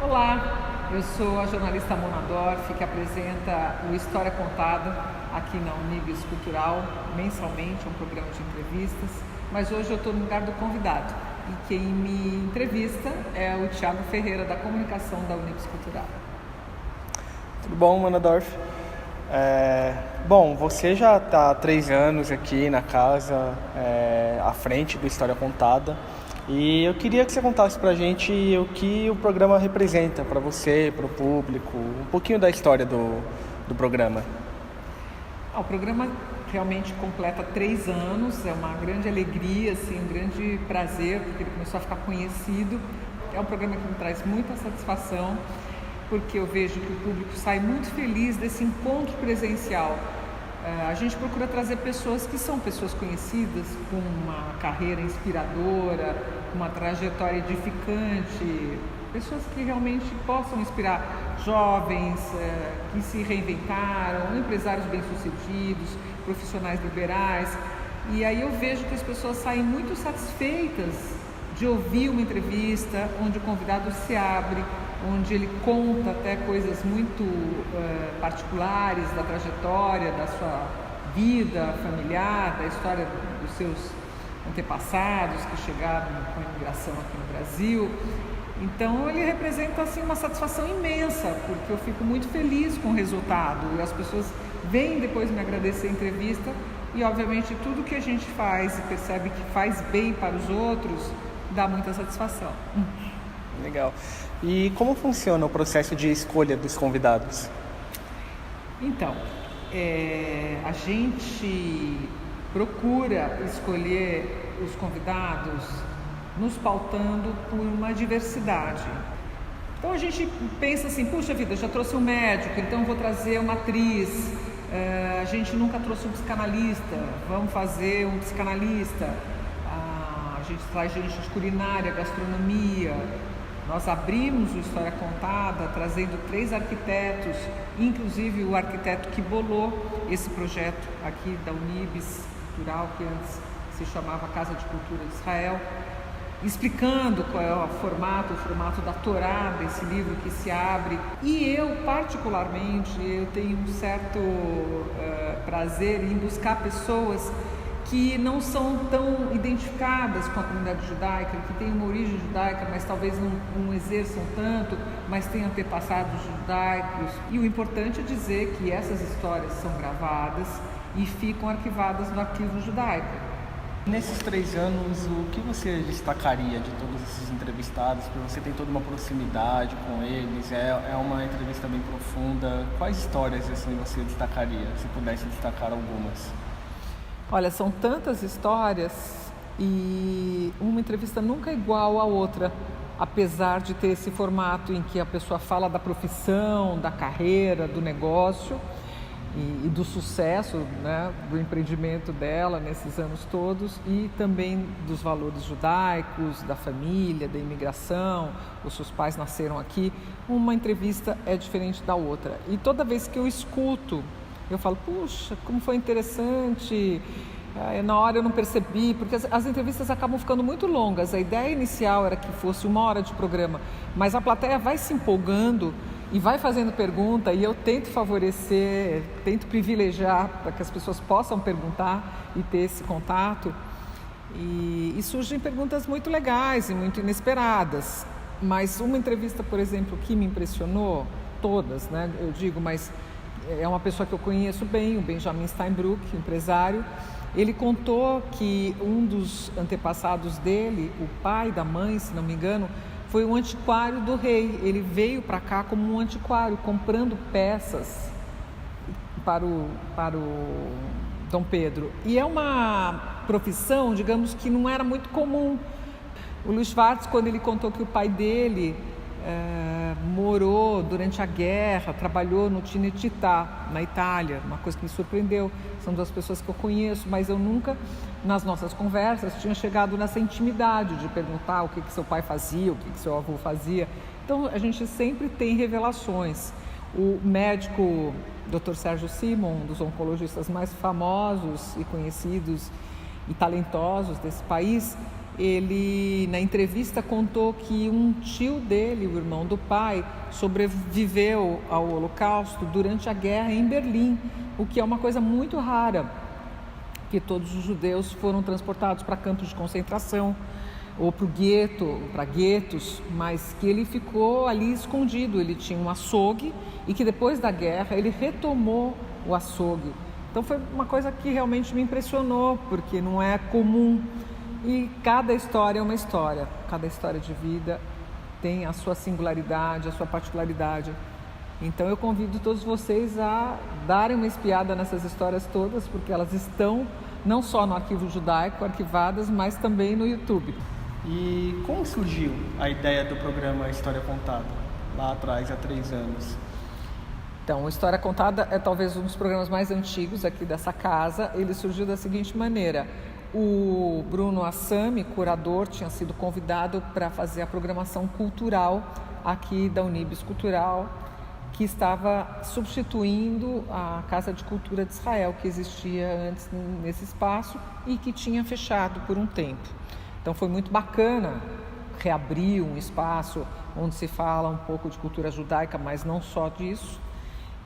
Olá, eu sou a jornalista Mona Dorf, que apresenta o História Contada aqui na Unibis Cultural, mensalmente, um programa de entrevistas, mas hoje eu estou no lugar do convidado e quem me entrevista é o Thiago Ferreira, da comunicação da Unibis Cultural. Tudo bom, Mona Dorf? Bom, você já está há 3 anos aqui na casa, à frente do História Contada. E eu queria que você contasse pra gente o que o programa representa para você, para o público, um pouquinho da história do programa. O programa realmente completa 3 anos, é uma grande alegria, assim, um grande prazer, porque ele começou a ficar conhecido. É um programa que me traz muita satisfação, porque eu vejo que o público sai muito feliz desse encontro presencial. A gente procura trazer pessoas que são pessoas conhecidas, com uma carreira inspiradora, uma trajetória edificante, pessoas que realmente possam inspirar jovens que se reinventaram, empresários bem-sucedidos, profissionais liberais. E aí eu vejo que as pessoas saem muito satisfeitas de ouvir uma entrevista onde o convidado se abre, onde ele conta até coisas muito particulares da trajetória, da sua vida familiar, da história dos seus antepassados que chegaram com a imigração aqui no Brasil. Então ele representa assim, uma satisfação imensa, porque eu fico muito feliz com o resultado e as pessoas vêm depois me agradecer a entrevista e obviamente tudo que a gente faz e percebe que faz bem para os outros dá muita satisfação. Legal. E como funciona o processo de escolha dos convidados? Então, a gente procura escolher os convidados nos pautando por uma diversidade. Então a gente pensa assim, puxa vida, já trouxe um médico, então vou trazer uma atriz, a gente nunca trouxe um psicanalista, vamos fazer um psicanalista, a gente traz gente de culinária, gastronomia. Nós abrimos o História Contada trazendo 3 arquitetos, inclusive o arquiteto que bolou esse projeto aqui da Unibis Cultural, que antes se chamava Casa de Cultura de Israel, explicando qual é o formato da Torá, desse livro que se abre. E eu, particularmente, eu tenho um certo prazer em buscar pessoas que não são tão identificadas com a comunidade judaica, que têm uma origem judaica, mas talvez não exerçam tanto, mas têm antepassados judaicos. E o importante é dizer que essas histórias são gravadas e ficam arquivadas no arquivo judaico. Nesses 3 anos, o que você destacaria de todos esses entrevistados? Porque você tem toda uma proximidade com eles, é uma entrevista bem profunda. Quais histórias assim, você destacaria, se pudesse destacar algumas? Olha, são tantas histórias e uma entrevista nunca é igual à outra, apesar de ter esse formato em que a pessoa fala da profissão, da carreira, do negócio e do sucesso, né, do empreendimento dela nesses anos todos e também dos valores judaicos, da família, da imigração, os seus pais nasceram aqui. Uma entrevista é diferente da outra e toda vez que eu escuto, eu falo, puxa, como foi interessante, na hora eu não percebi, porque as entrevistas acabam ficando muito longas. A ideia inicial era que fosse 1 hora de programa, mas a plateia vai se empolgando e vai fazendo pergunta e eu tento favorecer, tento privilegiar para que as pessoas possam perguntar e ter esse contato. E surgem perguntas muito legais e muito inesperadas. Mas uma entrevista, por exemplo, que me impressionou, todas, né, eu digo, mas é uma pessoa que eu conheço bem, o Benjamin Steinbrück, empresário. Ele contou que um dos antepassados dele, o pai da mãe, se não me engano, foi um antiquário do rei. Ele veio para cá como um antiquário, comprando peças para o Dom Pedro. E é uma profissão, digamos, que não era muito comum. O Luiz Schwartz, quando ele contou que o pai dele morou durante a guerra, trabalhou no Cinecittà, na Itália, uma coisa que me surpreendeu. São 2 pessoas que eu conheço, mas eu nunca, nas nossas conversas, tinha chegado nessa intimidade de perguntar o que seu pai fazia, o que seu avô fazia. Então, a gente sempre tem revelações. O médico Dr. Sérgio Simon, um dos oncologistas mais famosos e conhecidos e talentosos desse país, ele, na entrevista, contou que um tio dele, o irmão do pai, sobreviveu ao Holocausto durante a guerra em Berlim, o que é uma coisa muito rara, que todos os judeus foram transportados para campos de concentração ou para guetos, mas que ele ficou ali escondido. Ele tinha um açougue e que depois da guerra ele retomou o açougue. Então foi uma coisa que realmente me impressionou, porque não é comum. E cada história é uma história, cada história de vida tem a sua singularidade, a sua particularidade. Então eu convido todos vocês a darem uma espiada nessas histórias todas, porque elas estão não só no Arquivo Judaico, arquivadas, mas também no YouTube. E como surgiu a ideia do programa História Contada, lá atrás, há 3 anos? Então, História Contada é talvez um dos programas mais antigos aqui dessa casa. Ele surgiu da seguinte maneira: o Bruno Assami, curador, tinha sido convidado para fazer a programação cultural aqui da Unibis Cultural, que estava substituindo a Casa de Cultura de Israel, que existia antes nesse espaço e que tinha fechado por um tempo. Então foi muito bacana reabrir um espaço onde se fala um pouco de cultura judaica, mas não só disso.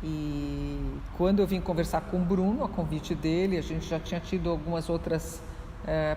E quando eu vim conversar com o Bruno, a convite dele, a gente já tinha tido algumas outras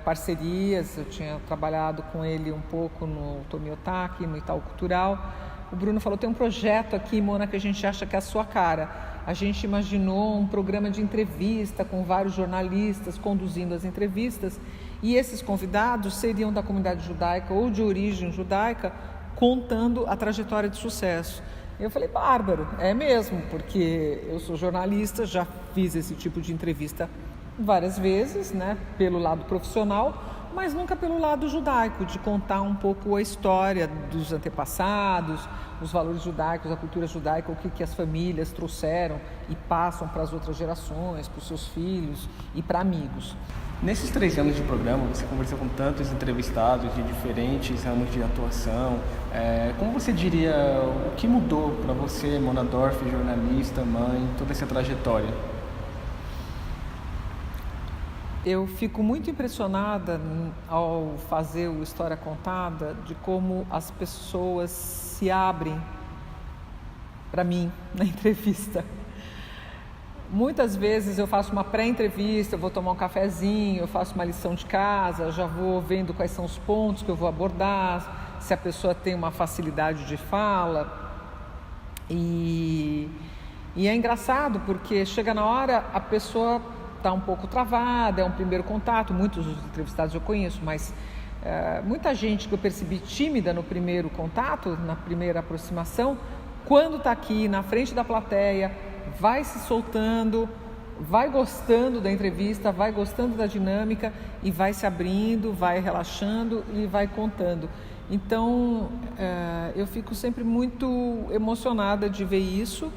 parcerias. Eu tinha trabalhado com ele um pouco no Tomiotaki, no Itaú Cultural. O Bruno falou: tem um projeto aqui, Mona, que a gente acha que é a sua cara. A gente imaginou um programa de entrevista com vários jornalistas conduzindo as entrevistas, e esses convidados seriam da comunidade judaica ou de origem judaica, contando a trajetória de sucesso. Eu falei: bárbaro, é mesmo, porque eu sou jornalista, já fiz esse tipo de entrevista várias vezes, né, pelo lado profissional, mas nunca pelo lado judaico, de contar um pouco a história dos antepassados, os valores judaicos, a cultura judaica, o que as famílias trouxeram e passam para as outras gerações, para os seus filhos e para amigos. Nesses 3 anos de programa, você conversou com tantos entrevistados de diferentes ramos de atuação. Como você diria, o que mudou para você, Mona Dorf, jornalista, mãe, toda essa trajetória? Eu fico muito impressionada ao fazer o História Contada de como as pessoas se abrem para mim na entrevista. Muitas vezes eu faço uma pré-entrevista, eu vou tomar um cafezinho, eu faço uma lição de casa, já vou vendo quais são os pontos que eu vou abordar, se a pessoa tem uma facilidade de fala. E é engraçado porque chega na hora, a pessoa está um pouco travada, é um primeiro contato. Muitos dos entrevistados eu conheço, mas muita gente que eu percebi tímida no primeiro contato, na primeira aproximação, quando está aqui na frente da plateia, vai se soltando, vai gostando da entrevista, vai gostando da dinâmica e vai se abrindo, vai relaxando e vai contando. Então, eu fico sempre muito emocionada de ver isso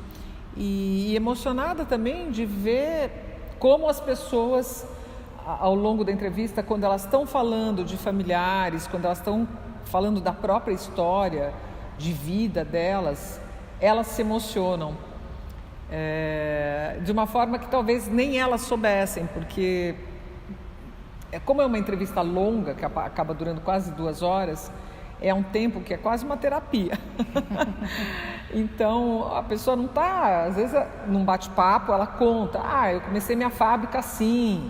e emocionada também de ver como as pessoas, ao longo da entrevista, quando elas estão falando de familiares, quando elas estão falando da própria história de vida delas, elas se emocionam. De uma forma que talvez nem elas soubessem, porque como é uma entrevista longa, que acaba durando quase 2 horas, é um tempo que é quase uma terapia. Então a pessoa não está, às vezes num bate-papo ela conta: eu comecei minha fábrica assim,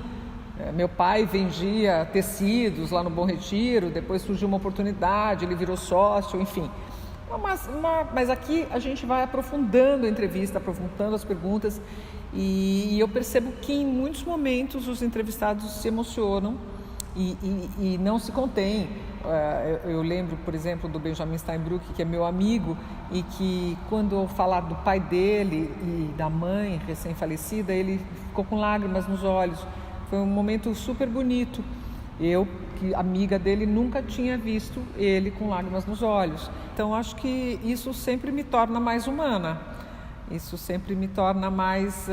meu pai vendia tecidos lá no Bom Retiro, depois surgiu uma oportunidade, ele virou sócio, enfim. Mas aqui a gente vai aprofundando a entrevista, aprofundando as perguntas, e eu percebo que em muitos momentos os entrevistados se emocionam e não se contêm. Eu lembro, por exemplo, do Benjamin Steinbrück, que é meu amigo, e que quando eu falar do pai dele e da mãe recém-falecida, ele ficou com lágrimas nos olhos. Foi um momento super bonito. Eu, que amiga dele, nunca tinha visto ele com lágrimas nos olhos. Então, acho que isso sempre me torna mais humana. Isso sempre me torna mais...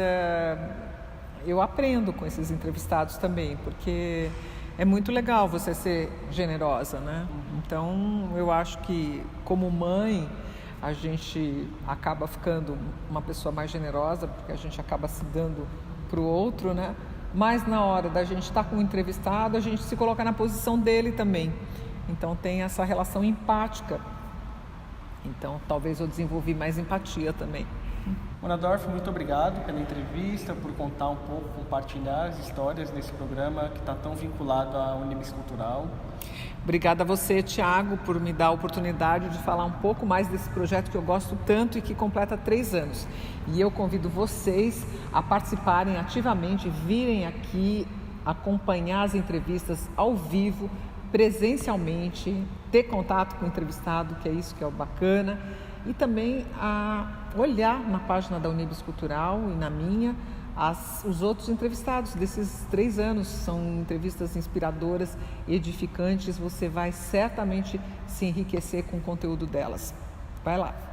Eu aprendo com esses entrevistados também, porque é muito legal você ser generosa, né? Então, eu acho que, como mãe, a gente acaba ficando uma pessoa mais generosa, porque a gente acaba se dando para o outro, né? mas na hora da gente estar com o entrevistado, a gente se coloca na posição dele também. Então tem essa relação empática. Então talvez eu desenvolvi mais empatia também. Mona Dorf, muito obrigado pela entrevista, por contar um pouco, compartilhar as histórias desse programa que está tão vinculado à Unibis Cultural. Obrigada a você, Thiago, por me dar a oportunidade de falar um pouco mais desse projeto que eu gosto tanto e que completa 3 anos. E eu convido vocês a participarem ativamente, virem aqui acompanhar as entrevistas ao vivo, presencialmente, ter contato com o entrevistado, que é isso que é o bacana, e também a olhar na página da Unibis Cultural e na minha os outros entrevistados desses 3 anos. São entrevistas inspiradoras, edificantes, você vai certamente se enriquecer com o conteúdo delas. Vai lá!